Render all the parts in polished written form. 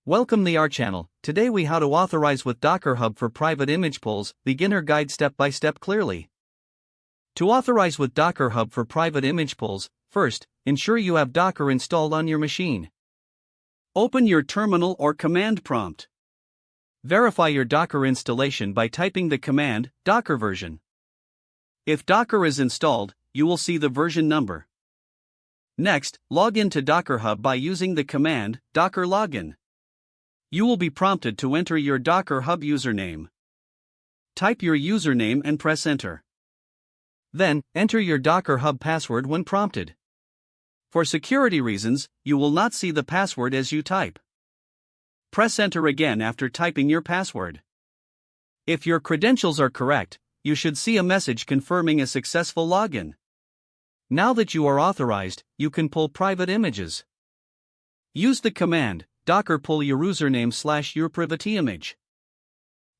Welcome to our channel. Today we how to authorize with Docker Hub for private image pulls, beginner guide step by step clearly. To authorize with Docker Hub for private image pulls, first, ensure you have Docker installed on your machine. Open your terminal or command prompt. Verify your Docker installation by typing the command, Docker version. If Docker is installed, you will see the version number. Next, log in to Docker Hub by using the command, Docker login. You will be prompted to enter your Docker Hub username. Type your username and press enter. Then, enter your Docker Hub password when prompted. For security reasons, you will not see the password as you type. Press enter again after typing your password. If your credentials are correct, you should see a message confirming a successful login. Now that you are authorized, you can pull private images. Use the command, Docker pull your username/your private image.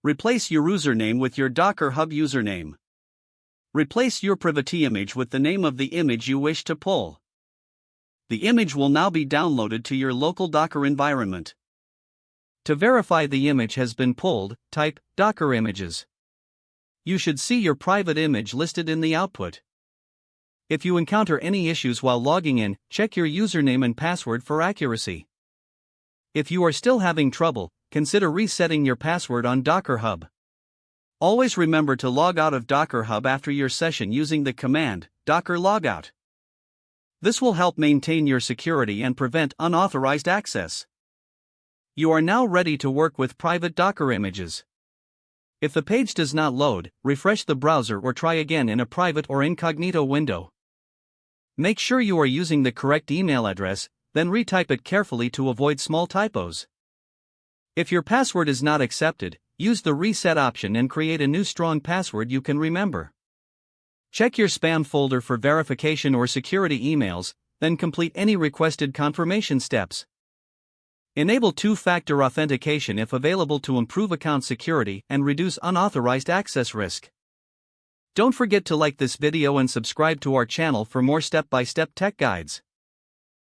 Replace your username with your Docker Hub username. Replace your private image with the name of the image you wish to pull. The image will now be downloaded to your local Docker environment. To verify the image has been pulled, type Docker images. You should see your private image listed in the output. If you encounter any issues while logging in, check your username and password for accuracy. If you are still having trouble, consider resetting your password on Docker Hub. Always remember to log out of Docker Hub after your session using the command, Docker logout. This will help maintain your security and prevent unauthorized access. You are now ready to work with private Docker images. If the page does not load, refresh the browser or try again in a private or incognito window. Make sure you are using the correct email address, then retype it carefully to avoid small typos. If your password is not accepted, use the reset option and create a new strong password you can remember. Check your spam folder for verification or security emails, then complete any requested confirmation steps. Enable two-factor authentication if available to improve account security and reduce unauthorized access risk. Don't forget to like this video and subscribe to our channel for more step-by-step tech guides.